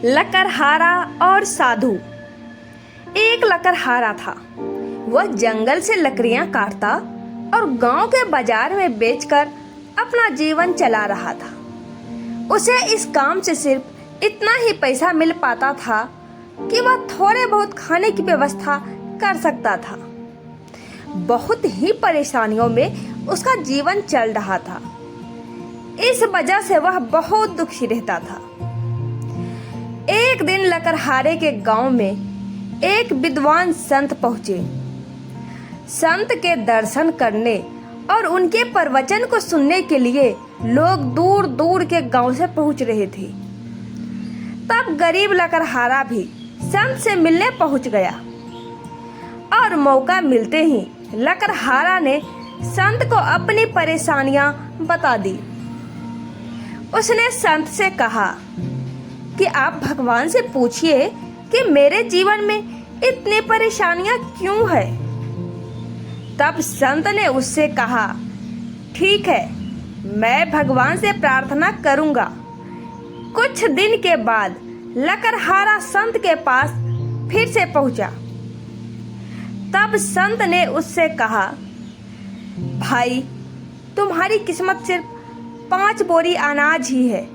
लकड़हारा और साधु। एक लकड़हारा था। वह जंगल से लकड़ियां काटता और गांव के बाजार में बेचकर अपना जीवन चला रहा था। उसे इस काम से सिर्फ इतना ही पैसा मिल पाता था कि वह थोड़े बहुत खाने की व्यवस्था कर सकता था। बहुत ही परेशानियों में उसका जीवन चल रहा था। इस वजह से वह बहुत दुखी रहता था। एक दिन लकड़हारे के गांव में एक विद्वान संत पहुंचे। संत के दर्शन करने और उनके प्रवचन को सुनने के लिए लोग दूर दूर के गांव से पहुंच रहे थे। तब गरीब लकड़हारा भी संत से मिलने पहुंच गया और मौका मिलते ही लकड़हारा ने संत को अपनी परेशानियां बता दी। उसने संत से कहा कि आप भगवान से पूछिए कि मेरे जीवन में इतनी परेशानियां क्यों है। तब संत ने उससे कहा, ठीक है, मैं भगवान से प्रार्थना करूंगा। कुछ दिन के बाद लकड़हारा संत के पास फिर से पहुंचा। तब संत ने उससे कहा, भाई, तुम्हारी किस्मत सिर्फ 5 बोरी अनाज ही है,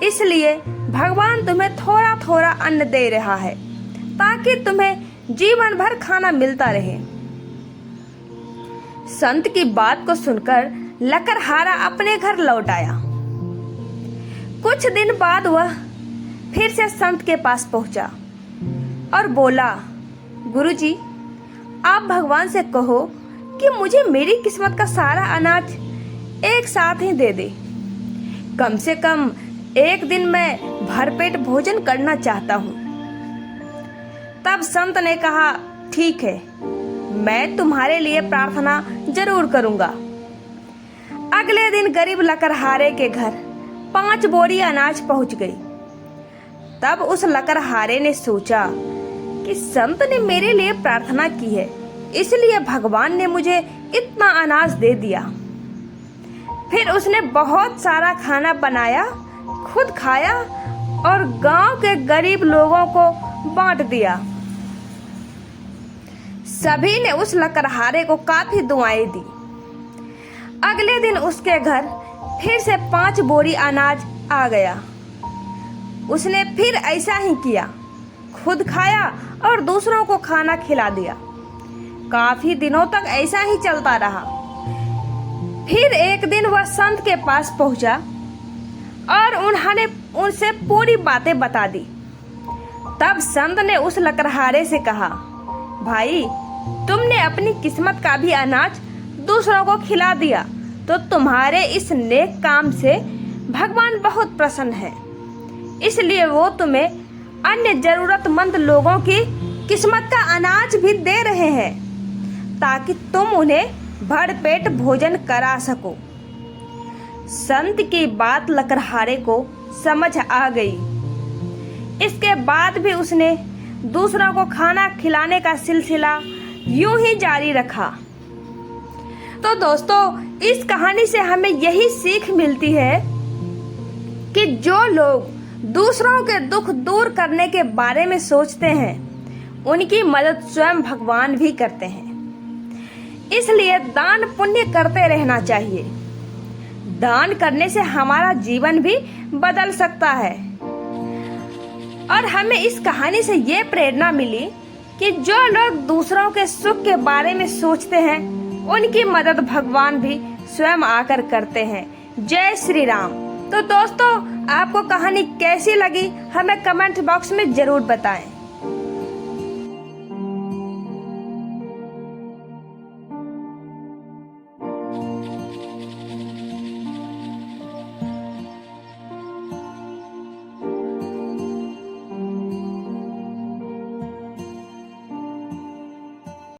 इसलिए भगवान तुम्हें थोड़ा थोड़ा अन्न दे रहा है ताकि तुम्हें जीवन भर खाना मिलता रहे। संत की बात को सुनकर लकड़हारा अपने घर लौट आया। कुछ दिन बाद वह फिर से संत के पास पहुंचा और बोला, गुरुजी, आप भगवान से कहो कि मुझे मेरी किस्मत का सारा अनाज एक साथ ही दे दे। कम से कम एक दिन मैं भरपेट भोजन करना चाहता हूँ। तब संत ने कहा, ठीक है, मैं तुम्हारे लिए प्रार्थना जरूर करूँगा। अगले दिन गरीब लकड़हारे के घर 5 बोरी अनाज पहुँच गई। तब उस लकड़हारे ने सोचा कि संत ने मेरे लिए प्रार्थना की है, इसलिए भगवान ने मुझे इतना अनाज दे दिया। फिर उसने बहुत सारा खाना बनाया, खुद खाया और गांव के गरीब लोगों को बांट दिया। सभी ने उस लकड़हारे को काफी दुआएं दी। अगले दिन उसके घर फिर से 5 बोरी अनाज आ गया। उसने फिर ऐसा ही किया, खुद खाया और दूसरों को खाना खिला दिया। काफी दिनों तक ऐसा ही चलता रहा। फिर एक दिन वह संत के पास पहुंचा और उन्होंने उनसे पूरी बातें बता दी। तब संत ने उस लकड़हारे से कहा, भाई, तुमने अपनी किस्मत का भी अनाज दूसरों को खिला दिया, तो तुम्हारे इस नेक काम से भगवान बहुत प्रसन्न है। इसलिए वो तुम्हें अन्य जरूरतमंद लोगों की किस्मत का अनाज भी दे रहे हैं ताकि तुम उन्हें भरपेट भोजन करा सको। संत की बात लकड़हारे को समझ आ गई। इसके बाद भी उसने दूसरों को खाना खिलाने का सिलसिला यूं ही जारी रखा। तो दोस्तों, इस कहानी से हमें यही सीख मिलती है कि जो लोग दूसरों के दुख दूर करने के बारे में सोचते हैं, उनकी मदद स्वयं भगवान भी करते हैं। इसलिए दान पुण्य करते रहना चाहिए। दान करने से हमारा जीवन भी बदल सकता है। और हमें इस कहानी से ये प्रेरणा मिली कि जो लोग दूसरों के सुख के बारे में सोचते हैं, उनकी मदद भगवान भी स्वयं आकर करते हैं। जय श्री राम। तो दोस्तों, आपको कहानी कैसी लगी हमें कमेंट बॉक्स में जरूर बताएं।